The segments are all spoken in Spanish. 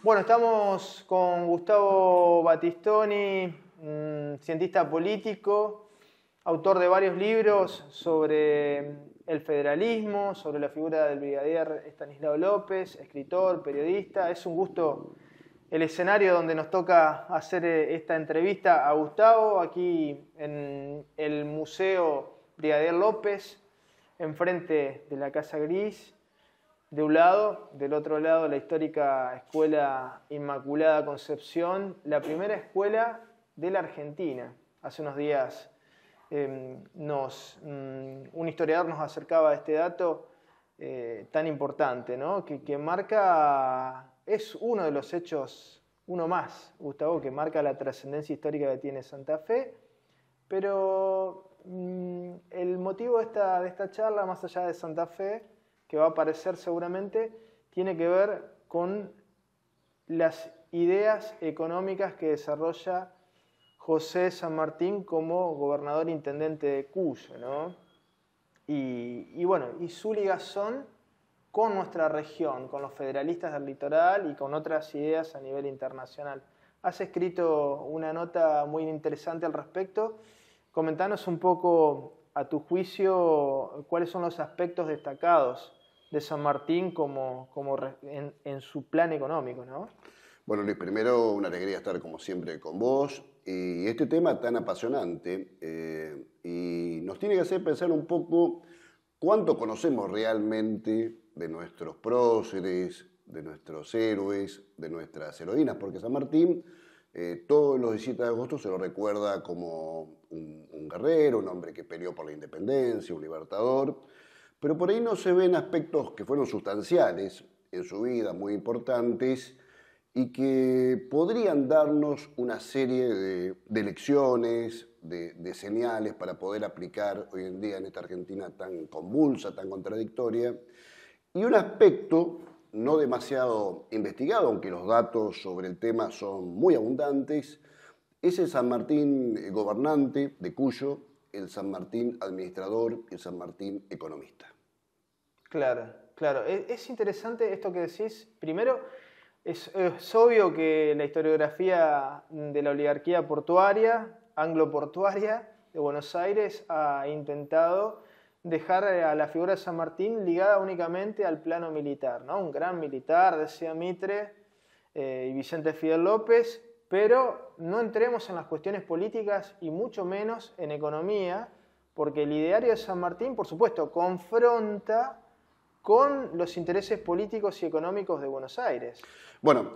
Bueno, estamos con Gustavo Battistoni, cientista político, autor de varios libros sobre el federalismo, sobre la figura del brigadier Estanislao López, escritor, periodista. Es un gusto el escenario donde nos toca hacer esta entrevista a Gustavo, aquí en el Museo Brigadier López, enfrente de la Casa Gris. De un lado, del otro lado, la histórica Escuela Inmaculada Concepción, la primera escuela de la Argentina. Hace unos días un historiador nos acercaba a este dato tan importante, ¿no? que marca, es uno de los hechos, uno más, Gustavo, que marca la trascendencia histórica que tiene Santa Fe, pero el motivo de esta charla, más allá de Santa Fe, que va a aparecer seguramente, tiene que ver con las ideas económicas que desarrolla José San Martín como gobernador intendente de Cuyo, ¿no? Y bueno, y su ligazón con nuestra región, con los federalistas del litoral y con otras ideas a nivel internacional. Has escrito una nota muy interesante al respecto. Comentanos un poco, a tu juicio, cuáles son los aspectos destacados de San Martín en su plan económico, ¿no? Bueno, Luis, primero una alegría estar como siempre con vos y este tema tan apasionante y nos tiene que hacer pensar un poco cuánto conocemos realmente de nuestros próceres, de nuestros héroes, de nuestras heroínas, porque San Martín todos los 17 de agosto se lo recuerda como un guerrero, un hombre que peleó por la independencia, un libertador, pero por ahí no se ven aspectos que fueron sustanciales en su vida, muy importantes, y que podrían darnos una serie de lecciones, de señales para poder aplicar hoy en día en esta Argentina tan convulsa, tan contradictoria. Y un aspecto no demasiado investigado, aunque los datos sobre el tema son muy abundantes, es el San Martín gobernante de Cuyo, el San Martín administrador y el San Martín economista. Claro, claro. Es interesante esto que decís. Primero, es obvio que la historiografía de la oligarquía portuaria, anglo-portuaria de Buenos Aires, ha intentado dejar a la figura de San Martín ligada únicamente al plano militar, ¿no? Un gran militar, decía Mitre y Vicente Fidel López, pero no entremos en las cuestiones políticas y mucho menos en economía, porque el ideario de San Martín, por supuesto, confronta con los intereses políticos y económicos de Buenos Aires. Bueno,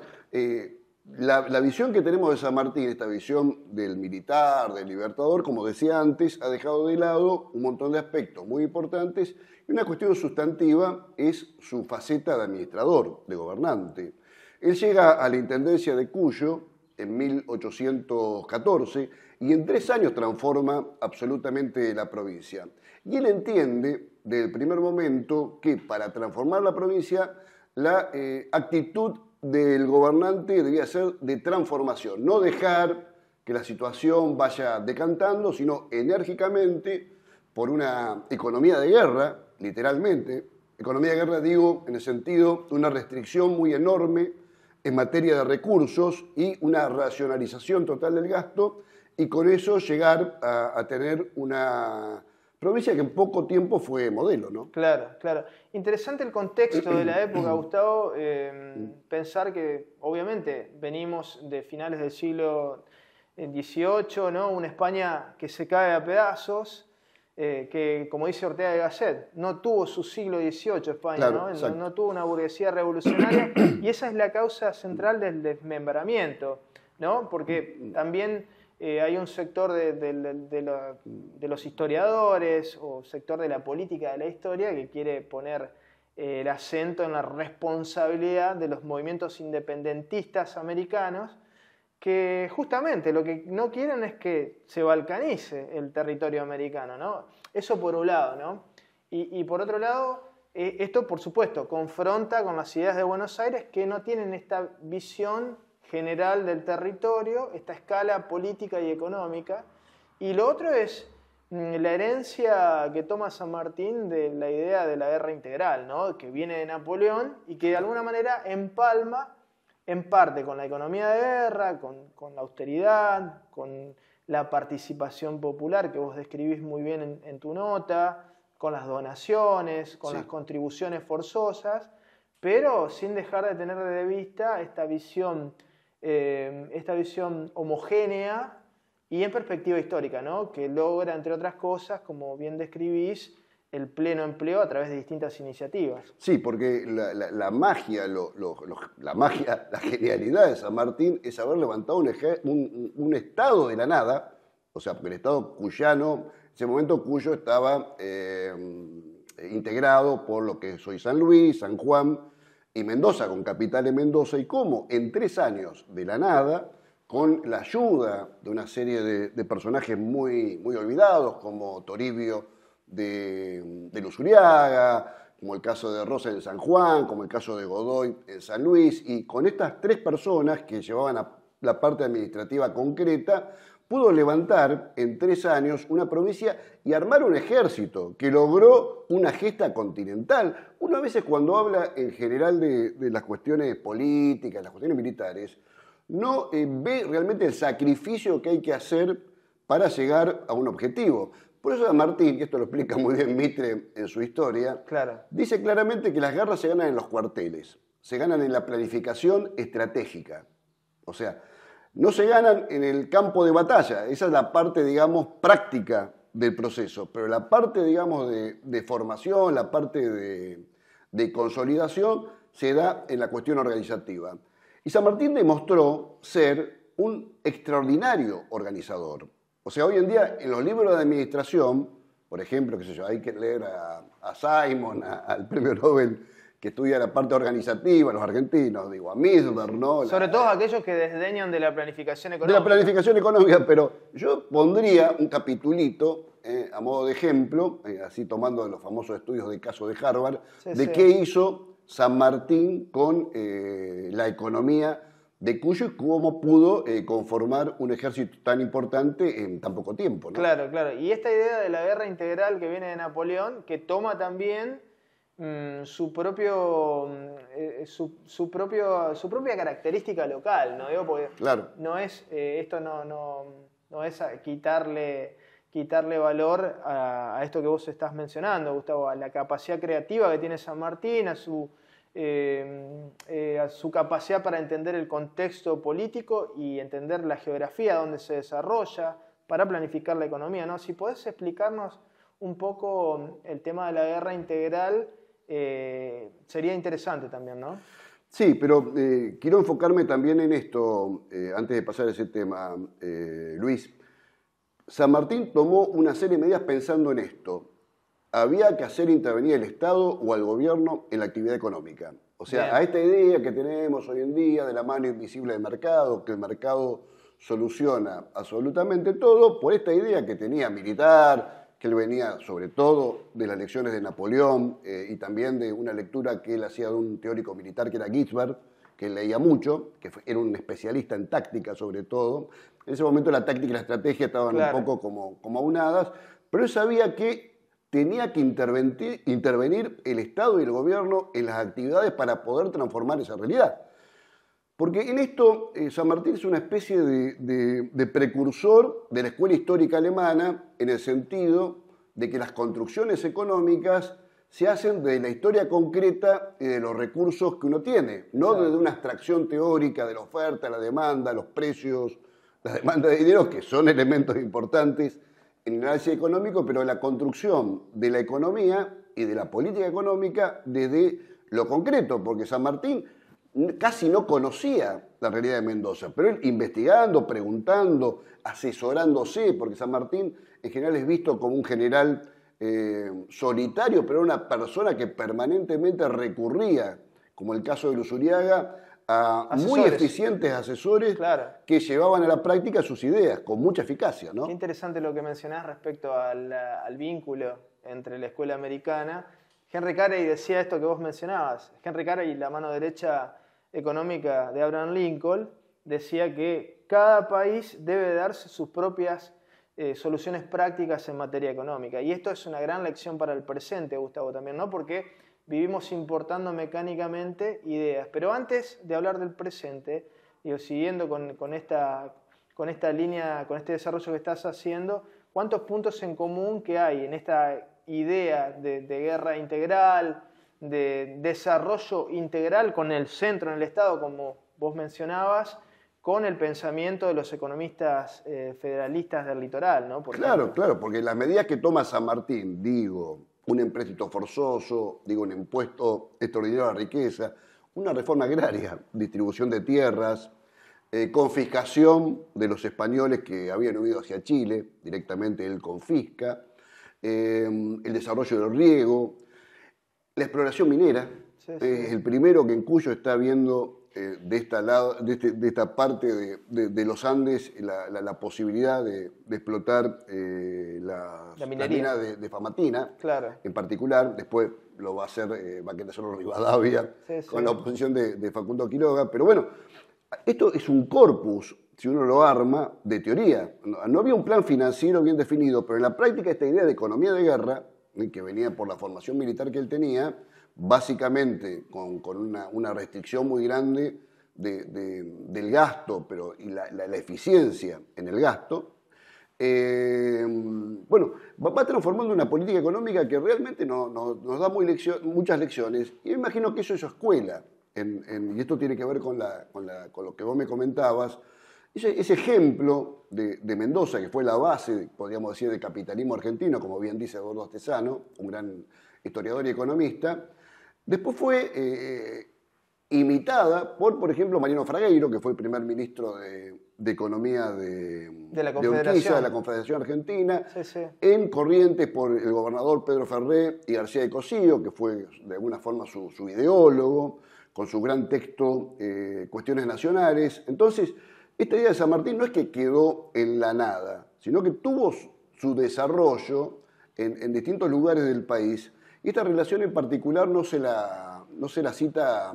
la visión que tenemos de San Martín, esta visión del militar, del libertador, como decía antes, ha dejado de lado un montón de aspectos muy importantes y una cuestión sustantiva es su faceta de administrador, de gobernante. Él llega a la intendencia de Cuyo en 1814 y en 3 años transforma absolutamente la provincia. Y él entiende desde el primer momento que para transformar la provincia la actitud del gobernante debía ser de transformación, no dejar que la situación vaya decantando, sino enérgicamente por una economía de guerra, literalmente. Economía de guerra digo en el sentido de una restricción muy enorme en materia de recursos y una racionalización total del gasto y con eso llegar a tener una provincia que en poco tiempo fue modelo, ¿no? Claro, claro. Interesante el contexto de la época, Gustavo. Pensar que, obviamente, venimos de finales del siglo XVIII, ¿no? Una España que se cae a pedazos, que, como dice Ortega y Gasset, no tuvo su siglo XVIII España, Claro, ¿no? No tuvo una burguesía revolucionaria, y esa es la causa central del desmembramiento, ¿no? Porque también hay un sector de los historiadores o sector de la política de la historia que quiere poner el acento en la responsabilidad de los movimientos independentistas americanos que justamente lo que no quieren es que se balcanice el territorio americano, ¿no? Eso por un lado, ¿no? Y por otro lado, esto por supuesto confronta con las ideas de Buenos Aires que no tienen esta visión general del territorio, esta escala política y económica. Y lo otro es La herencia que toma San Martín de la idea de la guerra integral, ¿no? Que viene de Napoleón y que de alguna manera empalma en parte con la economía de guerra, con la austeridad, con la participación popular que vos describís muy bien en tu nota, con las donaciones, con las contribuciones forzosas, pero sin dejar de tener de vista esta visión homogénea y en perspectiva histórica, ¿no? Que logra, entre otras cosas, como bien describís, el pleno empleo a través de distintas iniciativas. Sí, porque la magia, la genialidad de San Martín es haber levantado un estado de la nada, o sea, porque el estado cuyano, en ese momento Cuyo estaba integrado por lo que es hoy San Luis, San Juan y Mendoza, con capital en Mendoza, y cómo en 3 años de la nada, con la ayuda de una serie de personajes muy, muy olvidados, como Toribio de Luzuriaga, como el caso de Rosa en San Juan, como el caso de Godoy en San Luis, y con estas 3 personas que llevaban la parte administrativa concreta, pudo levantar en 3 años una provincia y armar un ejército que logró una gesta continental. Uno a veces cuando habla en general de las cuestiones políticas, las cuestiones militares, no ve realmente el sacrificio que hay que hacer para llegar a un objetivo. Por eso San Martín, y esto lo explica muy bien Mitre en su historia, dice claramente que las guerras se ganan en los cuarteles, se ganan en la planificación estratégica. O sea, no se ganan en el campo de batalla, esa es la parte, digamos, práctica del proceso, pero la parte, digamos, de formación, la parte de consolidación, se da en la cuestión organizativa. Y San Martín demostró ser un extraordinario organizador. O sea, hoy en día en los libros de administración, por ejemplo, qué sé yo, hay que leer a Simon, al premio Nobel, que estudia la parte organizativa, los argentinos, digo, a Misber, ¿no? Sobre todo aquellos que desdeñan de la planificación económica. De la planificación económica, pero yo pondría un capitulito, a modo de ejemplo, así tomando los famosos estudios de caso de Harvard, qué hizo San Martín con la economía de Cuyo y cómo pudo conformar un ejército tan importante en tan poco tiempo, ¿no? Claro, claro. Y esta idea de la guerra integral que viene de Napoleón, que toma también su propia característica local, ¿no? Digo, porque no es, esto no es quitarle valor a esto que vos estás mencionando, Gustavo, a la capacidad creativa que tiene San Martín, a su capacidad para entender el contexto político y entender la geografía donde se desarrolla, para planificar la economía, ¿no? Si podés explicarnos un poco el tema de la guerra integral, sería interesante también, ¿no? Sí, pero quiero enfocarme también en esto, antes de pasar a ese tema, Luis. San Martín tomó una serie de medidas pensando en esto. Había que hacer intervenir el Estado o al gobierno en la actividad económica. O sea, bien, a esta idea que tenemos hoy en día de la mano invisible del mercado, que el mercado soluciona absolutamente todo, por esta idea que tenía militar, que él venía sobre todo de las lecciones de Napoleón y también de una lectura que él hacía de un teórico militar que era Ginsberg, que él leía mucho, que era un especialista en táctica sobre todo. En ese momento la táctica y la estrategia estaban un poco como aunadas, pero él sabía que tenía que intervenir el Estado y el gobierno en las actividades para poder transformar esa realidad. Porque en esto San Martín es una especie de precursor de la escuela histórica alemana en el sentido de que las construcciones económicas se hacen de la historia concreta y de los recursos que uno tiene, no desde una abstracción teórica de la oferta, la demanda, los precios, la demanda de dinero, que son elementos importantes en el análisis económico, pero la construcción de la economía y de la política económica desde lo concreto, porque San Martín casi no conocía la realidad de Mendoza, pero él investigando, preguntando, asesorándose, porque San Martín en general es visto como un general solitario, pero una persona que permanentemente recurría, como el caso de Luzuriaga, a muy eficientes asesores que llevaban a la práctica sus ideas con mucha eficacia, ¿no? Qué interesante lo que mencionás respecto al vínculo entre la escuela americana. Henry Carey decía esto que vos mencionabas. Henry Carey, la mano derecha económica de Abraham Lincoln, decía que cada país debe darse sus propias soluciones prácticas en materia económica. Y esto es una gran lección para el presente, Gustavo, también, ¿no? Porque vivimos importando mecánicamente ideas. Pero antes de hablar del presente, digo, siguiendo con esta línea, con este desarrollo que estás haciendo, ¿cuántos puntos en común que hay en esta idea de guerra integral, de desarrollo integral con el centro en el Estado, como vos mencionabas, con el pensamiento de los economistas federalistas del litoral, ¿no? Claro, porque las medidas que toma San Martín, digo, un empréstito forzoso, digo, un impuesto extraordinario a la riqueza, una reforma agraria, distribución de tierras, confiscación de los españoles que habían huido hacia Chile, directamente él confisca, el desarrollo del riego, la exploración minera, Sí, sí. el primero que en Cuyo está viendo de esta parte de los Andes la posibilidad de explotar la minería mina de Famatina, Claro. en particular. Después lo va a hacer, va a querer hacerlo Rivadavia, Sí, sí. con la oposición de Facundo Quiroga. Pero bueno, esto es un corpus, si uno lo arma, de teoría. No había un plan financiero bien definido, pero en la práctica esta idea de economía de guerra, que venía por la formación militar que él tenía, básicamente con una restricción muy grande del gasto, y la eficiencia en el gasto, bueno, va transformando una política económica que realmente nos da muchas lecciones. Y me imagino que eso es su escuela, y esto tiene que ver con lo que vos me comentabas, ese ejemplo de Mendoza, que fue la base, podríamos decir, del capitalismo argentino, como bien dice Eduardo Astesano, un gran historiador y economista. Después fue imitada por ejemplo, Mariano Fragueiro, que fue el primer ministro de Economía de la Urquiza, de la Confederación Argentina, Sí, sí. en Corrientes por el gobernador Pedro Ferré y García de Cosío, que fue de alguna forma su ideólogo, con su gran texto Cuestiones Nacionales. Entonces, esta idea de San Martín no es que quedó en la nada, sino que tuvo su desarrollo en distintos lugares del país. Y esta relación en particular no se la cita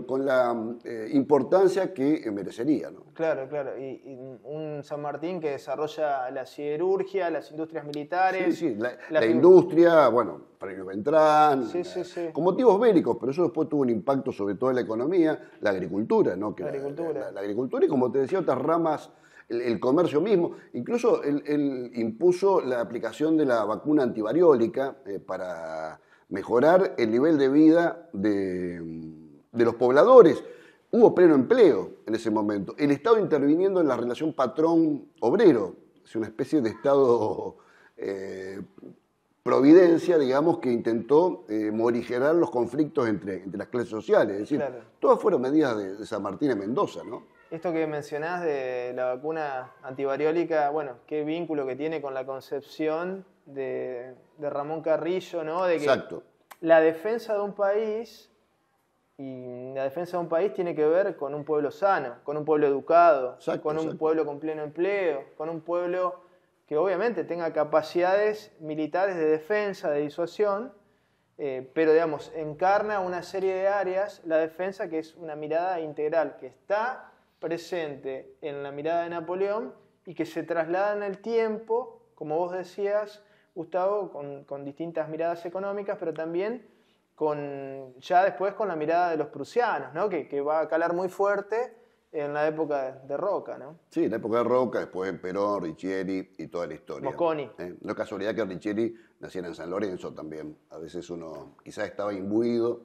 con la importancia que merecería, ¿no? Claro, claro. Y un San Martín que desarrolla la siderurgia, las industrias militares. Sí, la industria, bueno, Freire Beltrán, Sí, sí, sí. con motivos bélicos, pero eso después tuvo un impacto sobre toda la economía, la agricultura, ¿no? Que La agricultura. La agricultura y, como te decía, otras ramas, el comercio mismo. Incluso él impuso la aplicación de la vacuna antivariólica para mejorar el nivel de vida de los pobladores. Hubo pleno empleo en ese momento. El Estado interviniendo en la relación patrón-obrero. Es una especie de Estado providencia, digamos, que intentó morigerar los conflictos entre las clases sociales. Es decir, Claro. Todas fueron medidas de San Martín en Mendoza, ¿no? Esto que mencionás de la vacuna antivariólica, bueno, qué vínculo que tiene con la concepción de Ramón Carrillo, ¿no? De que Exacto. la defensa de un país, y la defensa de un país tiene que ver con un pueblo sano, con un pueblo educado, Exacto, con un exacto. pueblo con pleno empleo, con un pueblo que obviamente tenga capacidades militares de defensa, de disuasión, pero digamos, encarna una serie de áreas, la defensa, que es una mirada integral, que está presente en la mirada de Napoleón y que se traslada en el tiempo, como vos decías, Gustavo, con distintas miradas económicas, pero también ya después con la mirada de los prusianos, ¿no? que va a calar muy fuerte en la época de Roca, ¿no? Sí, en la época de Roca, después Perón, Riccieri y toda la historia. Mosconi. No es casualidad que Riccieri naciera en San Lorenzo también. A veces uno quizás estaba imbuido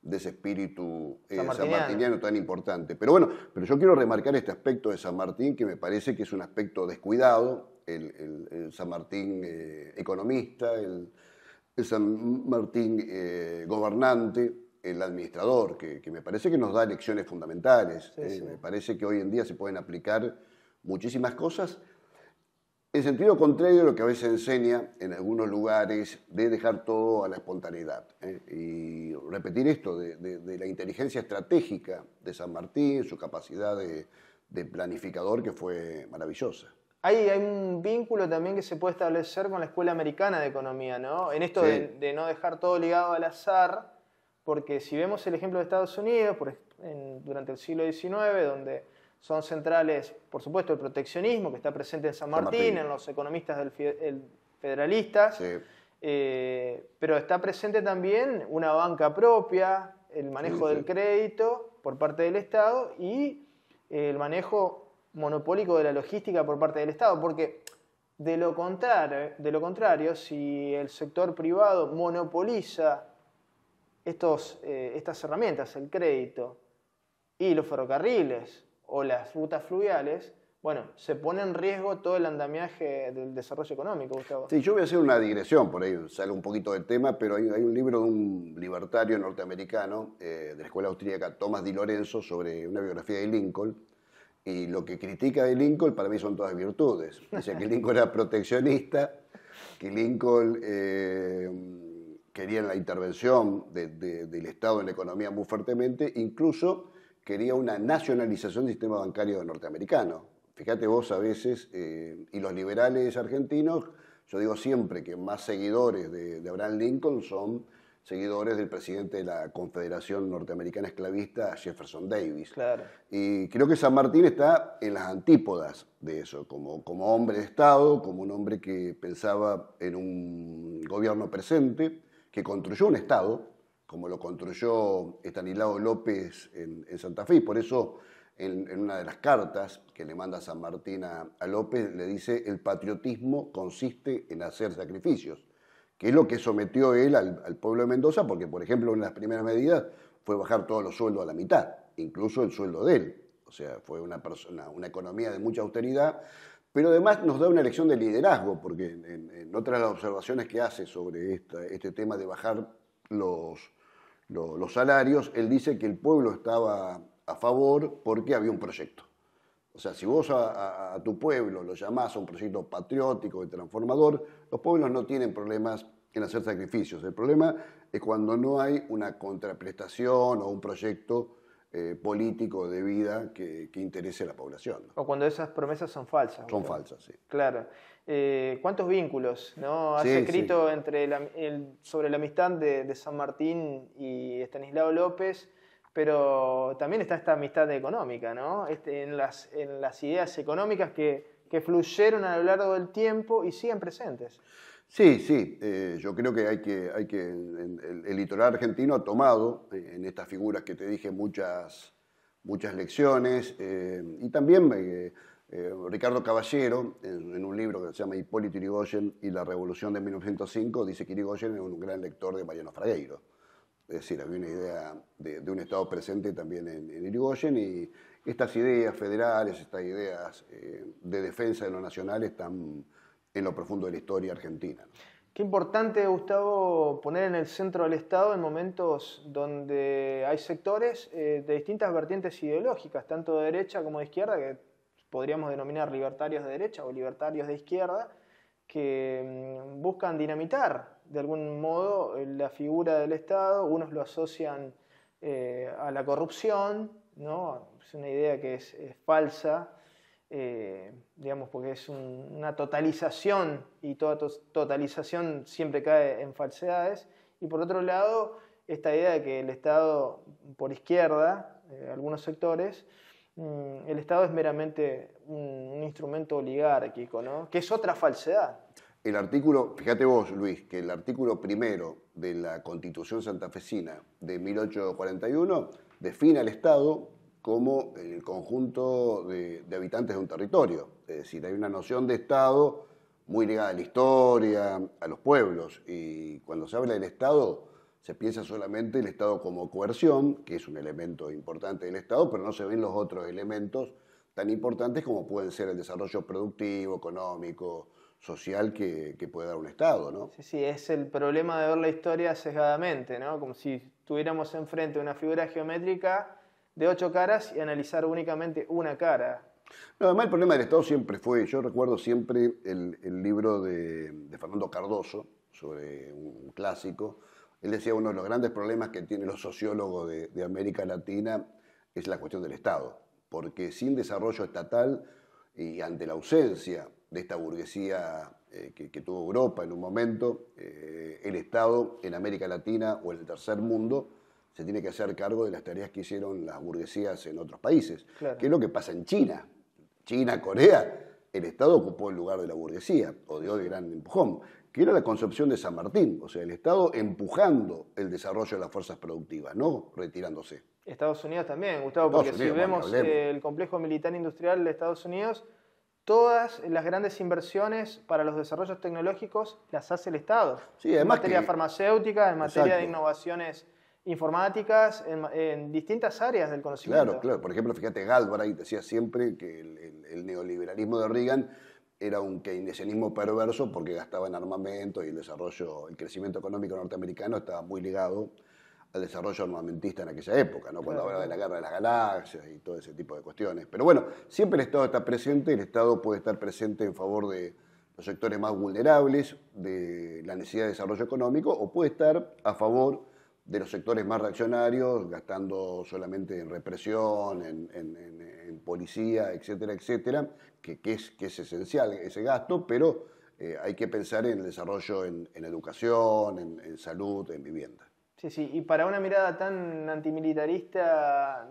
de ese espíritu sanmartiniano tan importante. Pero bueno, yo quiero remarcar este aspecto de San Martín, que me parece que es un aspecto descuidado, el San Martín economista, el San Martín gobernante, el administrador, que me parece que nos da lecciones fundamentales. Sí. Me parece que hoy en día se pueden aplicar muchísimas cosas en sentido contrario a lo que a veces enseña en algunos lugares de dejar todo a la espontaneidad. Y repetir esto de la inteligencia estratégica de San Martín, su capacidad de planificador, que fue maravillosa. Hay un vínculo también que se puede establecer con la Escuela Americana de Economía, ¿no? En esto Sí. de no dejar todo ligado al azar, porque si vemos el ejemplo de Estados Unidos, durante el siglo XIX, donde son centrales, por supuesto, el proteccionismo, que está presente en San Martín, en los economistas federalistas, Sí. Pero está presente también una banca propia, el manejo Sí, del crédito por parte del Estado y el manejo monopólico de la logística por parte del Estado, porque de lo contrario, si el sector privado monopoliza estas herramientas, el crédito y los ferrocarriles o las rutas fluviales, bueno, se pone en riesgo todo el andamiaje del desarrollo económico, Gustavo. Sí, yo voy a hacer una digresión, por ahí sale un poquito del tema, pero hay un libro de un libertario norteamericano de la escuela austríaca, Thomas Di Lorenzo, sobre una biografía de Lincoln, y lo que critica de Lincoln para mí son todas virtudes. Dice que Lincoln era proteccionista, que Lincoln quería la intervención del Estado en la economía muy fuertemente, incluso quería una nacionalización del sistema bancario norteamericano. Fíjate vos a veces, y los liberales argentinos, yo digo siempre que más seguidores de Abraham Lincoln son seguidores del presidente de la Confederación Norteamericana Esclavista, Jefferson Davis. Claro. Y creo que San Martín está en las antípodas de eso, como hombre de Estado, como un hombre que pensaba en un gobierno presente, que construyó un Estado, como lo construyó Estanislao López en Santa Fe, y por eso en una de las cartas que le manda San Martín a López, le dice: el patriotismo consiste en hacer sacrificios, que es lo que sometió él al pueblo de Mendoza, porque, por ejemplo, una de las primeras medidas fue bajar todos los sueldos a la mitad, incluso el sueldo de él. O sea, fue una economía de mucha austeridad, pero además nos da una lección de liderazgo, porque en otras de las observaciones que hace sobre este tema de bajar los salarios, él dice que el pueblo estaba a favor porque había un proyecto. O sea, si vos a tu pueblo lo llamás a un proyecto patriótico y transformador, los pueblos no tienen problemas en hacer sacrificios. El problema es cuando no hay una contraprestación o un proyecto político de vida que interese a la población, ¿no? O cuando esas promesas son falsas. Son falsas, sí. Claro. ¿Cuántos vínculos, ¿no? Has Sí, escrito sobre la amistad de San Martín y Estanislao López, pero también está esta amistad económica, ¿no? En las ideas económicas que fluyeron a lo largo del tiempo y siguen presentes. Sí, sí, yo creo que el litoral argentino ha tomado en estas figuras que te dije muchas lecciones, y también Ricardo Caballero, en un libro que se llama Hipólito Yrigoyen y la Revolución de 1905, dice que Yrigoyen es un gran lector de Mariano Fragueiro. Es decir, había una idea de un Estado presente también en Yrigoyen, y estas ideas federales, estas ideas de defensa de lo nacional están en lo profundo de la historia argentina, ¿no? Qué importante, Gustavo, poner en el centro del Estado en momentos donde hay sectores de distintas vertientes ideológicas, tanto de derecha como de izquierda, que podríamos denominar libertarios de derecha o libertarios de izquierda, que buscan dinamitar de algún modo la figura del Estado. Unos lo asocian a la corrupción, ¿no? Es una idea que es falsa, digamos, porque es una totalización, y toda totalización siempre cae en falsedades. Y por otro lado, esta idea de que el Estado, por izquierda, algunos sectores, el Estado es meramente un instrumento oligárquico, ¿no? Que es otra falsedad. El artículo, fíjate vos, Luis, que el artículo primero de la Constitución santafesina de 1841 define al Estado como el conjunto de habitantes de un territorio. Es decir, hay una noción de Estado muy ligada a la historia, a los pueblos, y cuando se habla del Estado se piensa solamente el Estado como coerción, que es un elemento importante del Estado, pero no se ven los otros elementos tan importantes como pueden ser el desarrollo productivo, económico, social que puede dar un Estado, ¿no? Sí, sí, es el problema de ver la historia sesgadamente, ¿no? Como si tuviéramos enfrente una figura geométrica de 8 caras y analizar únicamente una cara. No, además el problema del Estado siempre fue, yo recuerdo siempre el libro de Fernando Cardoso, sobre un clásico. Él decía, uno de los grandes problemas que tienen los sociólogos de América Latina es la cuestión del Estado, porque sin desarrollo estatal y ante la ausencia de esta burguesía que tuvo Europa en un momento, el Estado en América Latina o en el tercer mundo se tiene que hacer cargo de las tareas que hicieron las burguesías en otros países, Claro. que es lo que pasa en China. China, Corea, el Estado ocupó el lugar de la burguesía, o dio de gran empujón, que era la concepción de San Martín, o sea, el Estado empujando el desarrollo de las fuerzas productivas, no retirándose. Estados Unidos también, Gustavo, Estados porque Unidos, si vemos bueno, hablemos. el complejo militar industrial de Estados Unidos, todas las grandes inversiones para los desarrollos tecnológicos las hace el Estado. Sí, en además materia que- farmacéutica, en materia de Exacto. innovaciones informáticas, en distintas áreas del conocimiento. Claro, claro. Por ejemplo, fíjate, Galbraith decía siempre que el neoliberalismo de Reagan era un keynesianismo perverso porque gastaba en armamento y el desarrollo, el crecimiento económico norteamericano estaba muy ligado al desarrollo armamentista en aquella época, ¿no? Cuando hablaba de la guerra de las galaxias y todo ese tipo de cuestiones. Pero bueno, siempre el Estado está presente, el Estado puede estar presente en favor de los sectores más vulnerables, de la necesidad de desarrollo económico, o puede estar a favor de los sectores más reaccionarios, gastando solamente en represión, en policía, etcétera, etcétera, que es esencial ese gasto, pero hay que pensar en el desarrollo en educación, en salud, en vivienda. Sí, sí, y para una mirada tan antimilitarista,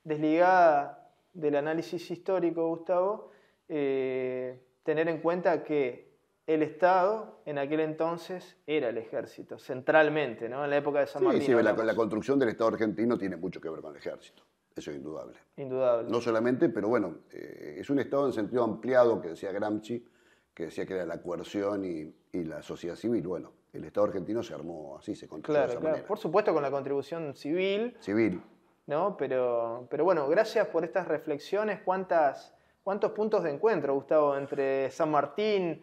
desligada del análisis histórico, Gustavo, tener en cuenta que el Estado en aquel entonces era el ejército, centralmente, ¿no? En la época de San Martín. Sí, la hablamos. construcción del Estado argentino tiene mucho que ver con el ejército, eso es indudable. Indudable. No solamente, pero bueno, es un Estado en sentido ampliado que decía Gramsci, que decía que era la coerción y la sociedad civil. Bueno, el Estado argentino se armó así, se construyó de Claro, esa claro. manera. Por supuesto con la contribución civil, Civil. ¿no? Pero bueno, gracias por estas reflexiones. ¿Cuántos puntos de encuentro, Gustavo, entre San Martín,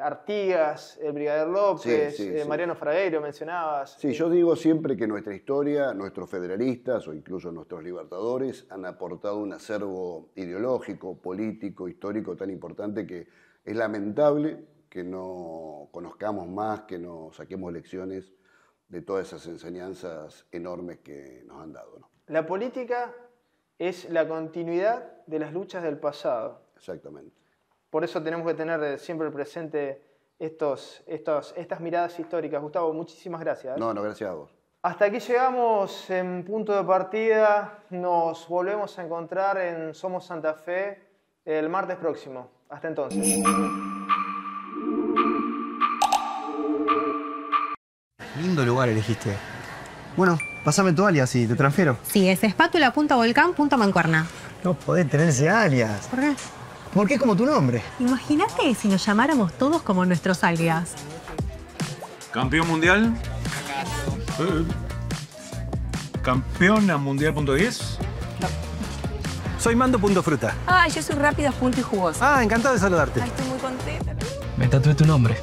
Artigas, el Brigadier López, Sí, sí. Mariano Fragueiro, mencionabas? Sí, yo digo siempre que nuestra historia, nuestros federalistas o incluso nuestros libertadores han aportado un acervo ideológico, político, histórico tan importante que es lamentable que no conozcamos más, que no saquemos lecciones de todas esas enseñanzas enormes que nos han dado, ¿no? La política es la continuidad de las luchas del pasado. Exactamente. Por eso tenemos que tener siempre presente estas miradas históricas. Gustavo, muchísimas gracias. No, gracias a vos. Hasta aquí llegamos en punto de partida. Nos volvemos a encontrar en Somos Santa Fe el martes próximo. Hasta entonces. Lindo lugar elegiste. Bueno, pásame tu alias y te transfiero. Sí, es espátula.volcán.mancuerna. No podés tener ese alias. ¿Por qué? Porque es como tu nombre. Imagínate si nos llamáramos todos como nuestros alias. ¿Campeón mundial? ¿Campeona mundial.10? Soy Mando.fruta. Ay, yo soy rápida, punto y jugosa. Ah, encantado de saludarte. Ay, estoy muy contenta. Me tatué tu nombre.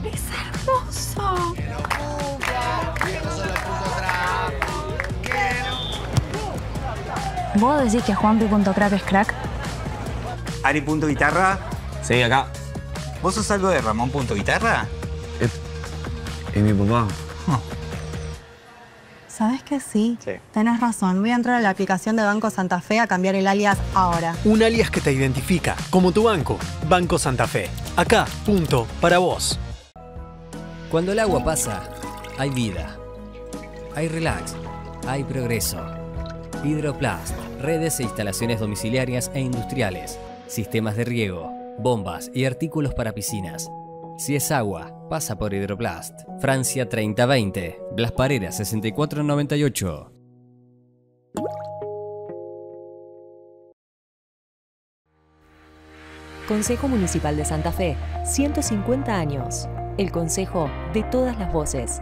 Es hermoso. ¿Vos decís que Juanpi.crack es crack? Ari.guitarra. Sí, acá. ¿Vos sos algo de Ramón.guitarra? ¿Y mi papá? ¿Sabes que sí? Sí. Tenés razón. Voy a entrar a la aplicación de Banco Santa Fe a cambiar el alias ahora. Un alias que te identifica, como tu banco. Banco Santa Fe. Acá, punto, para vos. Cuando el agua pasa, hay vida. Hay relax. Hay progreso. Hidroplast. Redes e instalaciones domiciliarias e industriales. Sistemas de riego. Bombas y artículos para piscinas. Si es agua, pasa por Hidroplast. Francia 3020. Blas Pareras 6498. Consejo Municipal de Santa Fe, 150 años. El consejo de todas las voces.